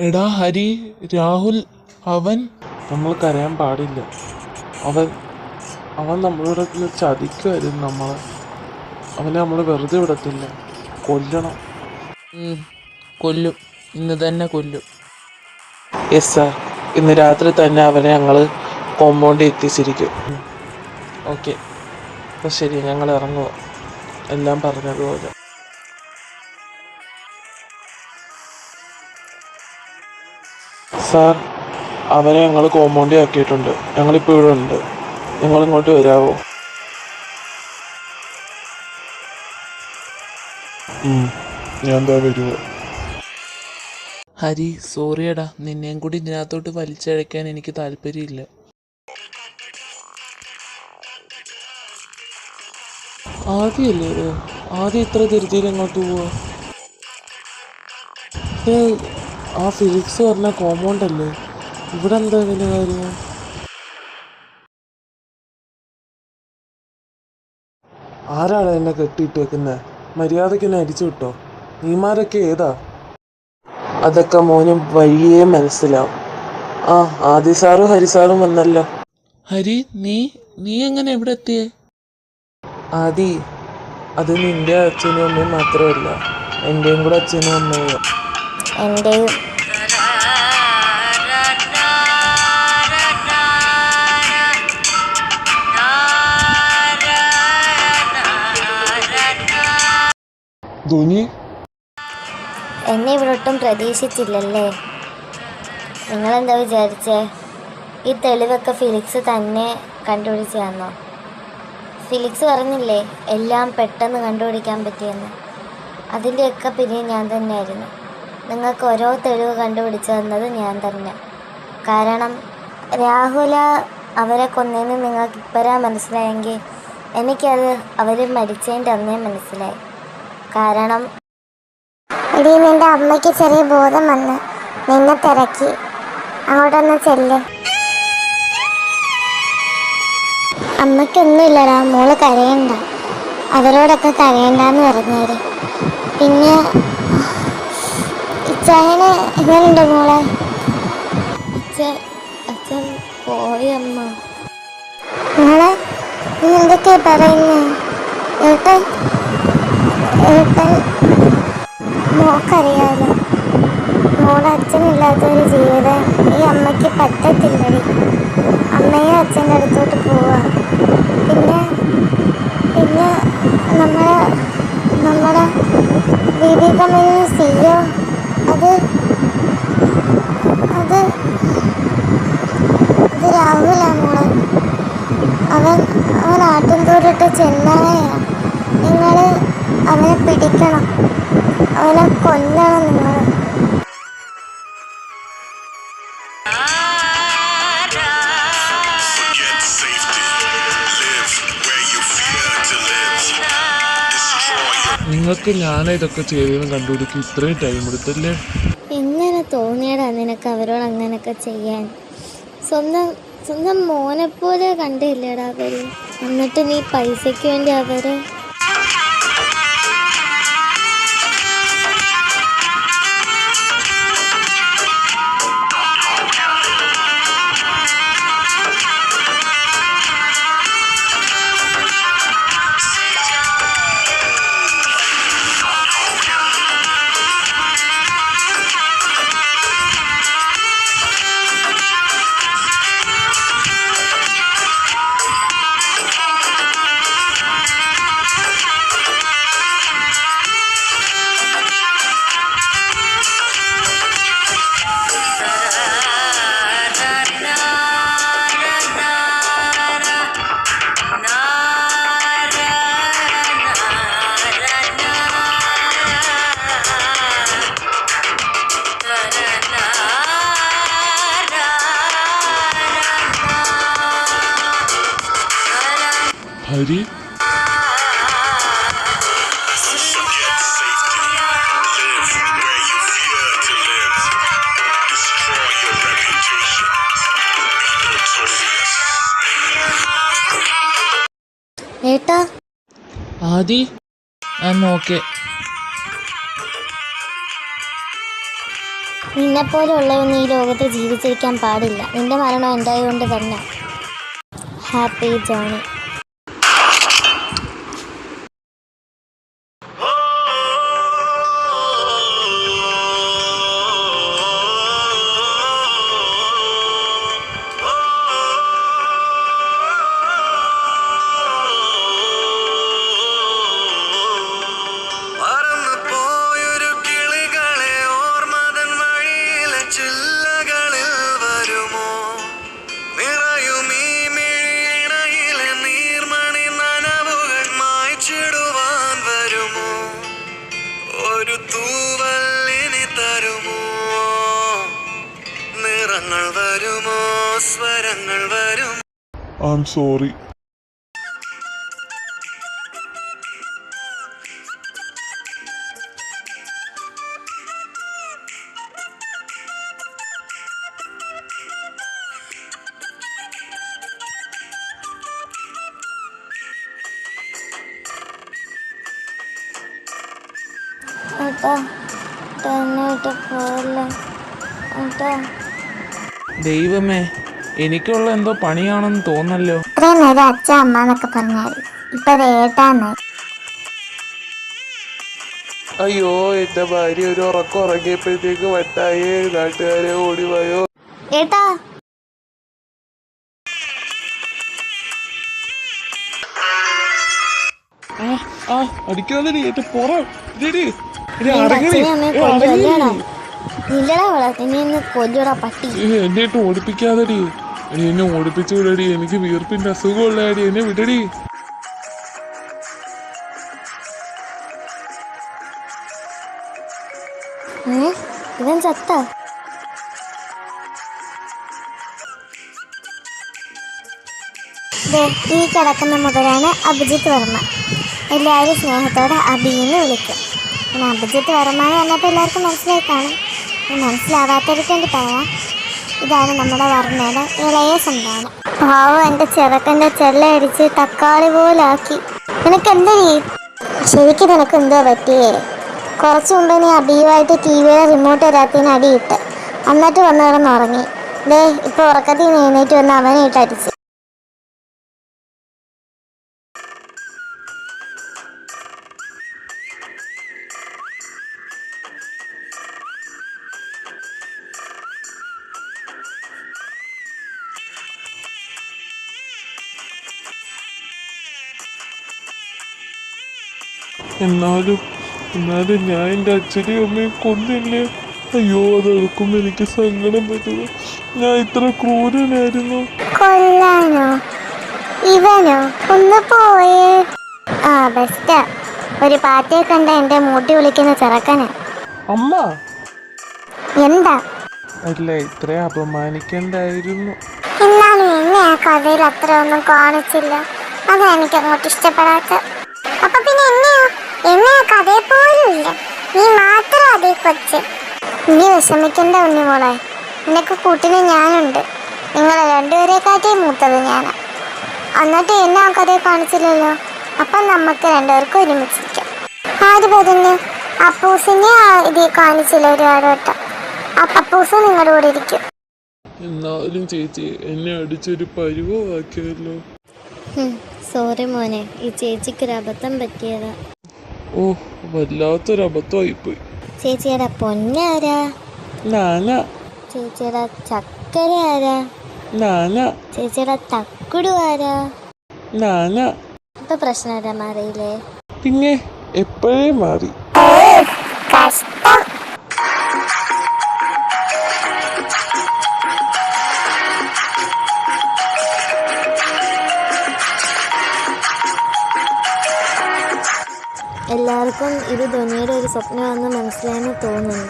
എടാ ഹരി, രാഹുൽ, അവൻ നമ്മൾ കരയാൻ പാടില്ല. അവൻ അവൻ നമ്മളോട് ചതിക്കുമായിരുന്നു നമ്മളെ. അവനെ നമ്മൾ വെറുതെ വിടത്തില്ല, കൊല്ലണം. കൊല്ലും, ഇന്ന് തന്നെ കൊല്ലും. യെസ് സാർ, ഇന്ന് രാത്രി തന്നെ അവനെ ഞങ്ങൾ കോമ്പൗണ്ടിൽ എത്തിച്ചിരിക്കും. ഓക്കെ, അപ്പം ശരി, ഞങ്ങൾ ഇറങ്ങുക. എല്ലാം പറഞ്ഞതുപോലെ. സാർ, അവനെ ഞങ്ങൾ കോമ്പൗണ്ടിൽ ആക്കിയിട്ടുണ്ട്. ഞങ്ങളിപ്പോൾ ഇവിടെ ഉണ്ട്. നിങ്ങളിങ്ങോട്ട് വരാമോ? ഞാൻ എന്താ വരുമോ? ഹരി, സോറിയടാ, നിന്നെയും കൂടി ഇതിനകത്തോട്ട് വലിച്ചഴയ്ക്കാൻ എനിക്ക് താല്പര്യമില്ല. ആദ്യമല്ലേ ഇത്? ആദ്യം ഇത്ര ധൃതിയിൽ എങ്ങോട്ട് പോവാ? ആ ഫിസിക്സ് പറഞ്ഞ കോമ്പൗണ്ട് അല്ലേ? ഇവിടെ എന്താ ഇതിൻ്റെ കാര്യം? ആരാണ് എന്നെ കെട്ടിയിട്ടേക്കുന്നത്? മര്യാദയ്ക്ക് എന്നെ അരിച്ചു വിട്ടോ. നീമാരൊക്കെ ഏതാ? അതൊക്കെ മോനും വഴിയേ മനസ്സിലാവും. ആദി സാറും ഹരി സാറും വന്നല്ലോ. ഹരി, നീ എങ്ങനെ എവിടെ എത്തിയേ? ആദി, അത് നിന്റെ അച്ഛനും അമ്മയും മാത്രമല്ല, എൻ്റെയും കൂടെ അച്ഛനും അമ്മയും. എൻ്റെയും. ധോനി, എന്നെ ഇവിടെ ഒട്ടും പ്രതീക്ഷിച്ചില്ലല്ലേ? നിങ്ങളെന്താ വിചാരിച്ചേ? ഈ തെളിവൊക്കെ ഫിലിക്സ് തന്നെ കണ്ടുപിടിച്ച് തന്നോ? ഫിലിക്സ് പറഞ്ഞില്ലേ എല്ലാം പെട്ടെന്ന് കണ്ടുപിടിക്കാൻ പറ്റിയെന്ന്. അതിൻ്റെയൊക്കെ പിന്നെ ഞാൻ തന്നെയായിരുന്നു. നിങ്ങൾക്ക് ഓരോ തെളിവ് കണ്ടുപിടിച്ച് തന്നത് ഞാൻ തന്നെ. കാരണം രാഹുല അവരെ കൊന്നതെന്ന് നിങ്ങൾക്ക് ഇപ്പോഴാ മനസ്സിലായെങ്കിൽ എനിക്കത് അവർ മരിച്ചതിൻ്റെ അന്നേ മനസ്സിലായി. കാരണം എടീ, നിന്റെ അമ്മയ്ക്ക് ചെറിയ ബോധം വന്ന് നിന്നെ തിരക്കി. അങ്ങോട്ടൊന്ന് ചെല്ല്. അമ്മയ്ക്കൊന്നുമില്ലടാ, മോള് കരയണ്ട. അവരോടൊക്കെ കരയണ്ടെന്ന് പറഞ്ഞേര്. പിന്നെ ഇച്ചായന് എങ്ങനെയുണ്ട് മോളെ? അച്ഛൻ പോയമ്മ. മോളെ, നീ എന്തൊക്കെയാ പറയുന്നേ? ഏട്ടൻ മോക്കറിയാലോ, മോളെ അച്ഛനില്ലാത്തൊരു ജീവിതം ഈ അമ്മയ്ക്ക് പറ്റത്തില്ലടി. അമ്മയെ അച്ഛൻ്റെ അടുത്തോട്ട് പോവാ. പിന്നെ നമ്മുടെ ദീപികമ്മ സിയോ, അത് രാഹുലാ മോളെ. അവൻ ആട്ടും തോറിട്ട് ചെന്നായ. നിങ്ങൾ അവനെ പിടിക്കണം, അവനെ കൊല്ലണം നിങ്ങൾ. നിങ്ങൾക്ക് ഞാനാ ഇതൊക്കെ ചെയ്തതെന്ന് കണ്ടുപിടിക്കുക ഇത്രയും ടൈം എടുത്തല്ലേ? എങ്ങനെ തോന്നിയടാ നിനക്ക് അവരോട് അങ്ങനെയൊക്കെ ചെയ്യാൻ? സ്വന്തം മോനെപ്പോലെ കണ്ടില്ലടാ അവര്. എന്നിട്ട് നീ പൈസയ്ക്ക് വേണ്ടി അവരെ. ഹരി, ഏട്ടാ. Adi, I'm okay. നിന്നെപ്പോലെയുള്ളവന്ന് ഈ ലോകത്ത് ജീവിച്ചിരിക്കാൻ പാടില്ല. നിന്റെ മരണം ഉണ്ടായതുകൊണ്ട് തന്നെ. Happy Johnny. I'm sorry. ഏട്ടാ എന്നെ വിട്ട് പോയല്ലേ ഏട്ടാ. ദൈവമേ, എനിക്കുള്ള എന്തോ പണിയാണെന്ന് തോന്നല്ലോ. ഇത്രയും നേരം അച്ഛ അമ്മ എന്നൊക്കെ പറഞ്ഞാല് ഇപ്പൊ ഏട്ടാന്ന്. അയ്യോ, എന്റെ ഭാര്യ ഒരു ഉറക്കം ഉറങ്ങിയപ്പോഴത്തേക്ക് വട്ടായേ. നാട്ടുകാരെ ഓടിവായോ. ഏട്ടാ അടിക്കാതെ എന്റെ പുറം അച്ഛനെ അമ്മയെ കൊല്ലുവല്ലേടാ. ഇല്ലടാ വള നിന്നെ ഇന്ന് കൊല്ലുടാ പട്ടി. എന്നെ ഇട്ട് ഓടിപ്പിക്കാതെടി. എന്നെ ഓടിപ്പിച്ചു വിടടി. എനിക്ക് വീർപ്പിന്റെ അസുഖമുള്ളടി. എന്നെ വിടടി. ഇവൻ ചത്ത. ഈ കിടക്കുന്ന മുതലാണ് അഭിജിത്ത് വർമ്മ. എല്ലാവരും സ്നേഹത്തോടെ അഭിന്ന് വിളിക്കും. പിന്നെ അഭിജിത്ത് വർമ്മ എന്ന് പറഞ്ഞപ്പോൾ എല്ലാവർക്കും മനസ്സിലായി കാണും. മനസ്സിലാവാത്തവർക്ക് വേണ്ടി പറയാം, ഇതാണ് നമ്മുടെ വർമ്മയുടെ ഇളയ സന്താനം. പാവം എൻ്റെ ചെറുക്കൻ്റെ ചെല്ലടിച്ച് തക്കാളി പോലാക്കി. നിനക്ക് എന്തരീ ശരിക്കും നിനക്ക് എന്തോ പറ്റിയേ? കുറച്ച് മുമ്പ് നീ അഭിയുമായിട്ട് TV-യുടെ റിമോട്ട് തരാത്തിന് അടിയിട്ട് എന്നിട്ട് വന്ന് കിടന്നുറങ്ങി. ഇപ്പോൾ ഉറക്കത്തിൽ നിന്ന് എഴുന്നേറ്റ് വന്ന് അവനെ ഇട്ടടിച്ച്. എന്നാലും ഞാൻ എൻ്റെ അച്ഛനെയും അമ്മയും കൊന്നില്ലേ? അയ്യോ, അത് എടുക്കുമ്പോൾ എനിക്ക് സങ്കടം പറ്റുന്നു. ഞാൻ ഇത്ര ക്രൂരനായിരുന്നു. കൊല്ലാനോ? ഇവനോ? ഒന്ന് പോയേ. ബെസ്റ്റാ. ഒരു പാറ്റയെ കണ്ട എൻ്റെ മൂട്ടി വിളിക്കുന്ന ചെറുക്കനാ. അമ്മ എന്താ? അല്ല, ഇത്രയും അപമാനിക്കണ്ടായിരുന്നു. എന്നാലും എന്നെ ആ കഥയിൽ അത്ര ഒന്നും കാണിച്ചില്ല. അതാ എനിക്ക് അങ്ങോട്ട് ഇഷ്ടപ്പെടാത്ത. അപ്പൊ പിന്നെ എന്നെ ആ കഥയെ പോലും ഇല്ല. നീ മാത്രം അതേ കൊച്ച്. നീ വിഷമിക്കണ്ട ഉണ്ണിമോളെ. നിനക്ക് കൂട്ടിന് ഞാനുണ്ട്. നിങ്ങളെ രണ്ടുപേരെക്കാട്ടിയും മൂത്തത് ഞാനാ. എന്നിട്ട് എന്നെ ആ കഥയെ കാണിച്ചില്ലല്ലോ. അപ്പം നമുക്ക് രണ്ടുപേർക്കും ഒരുമിച്ചിരിക്കാം. ആര് പറഞ്ഞു? അപ്പൂസിനെ ഇതിൽ കാണിച്ചില്ല ഒരുപാട് വട്ടം. അപ്പൂസ് നിങ്ങളുടെ കൂടെ ഇരിക്കും. എന്നാലും ചേച്ചി എന്നെ അടിച്ചൊരു പരുവമാക്കിയല്ലോ. സോറി മോനെ, ഈ ചേച്ചിക്കൊരു അബദ്ധം പറ്റിയതാ. ഓ, വല്ലാത്തൊരു അബദ്ധമായിപ്പോയി. ചേച്ചിയുടെ പൊന്നാരാ? നാന. ചേച്ചിയുടെ ചക്കര ആരാ? നാന. ചേച്ചിയുടെ തക്കുടു ആരാ? നാന. ഇപ്പൊ പ്രശ്നം മാറിയില്ലേ? പിന്നെ എപ്പോഴേ മാറി. എല്ലാവർക്കും ഇത് ധോനിയുടെ ഒരു സ്വപ്നമാണെന്ന് മനസ്സിലായെന്ന് തോന്നുന്നു.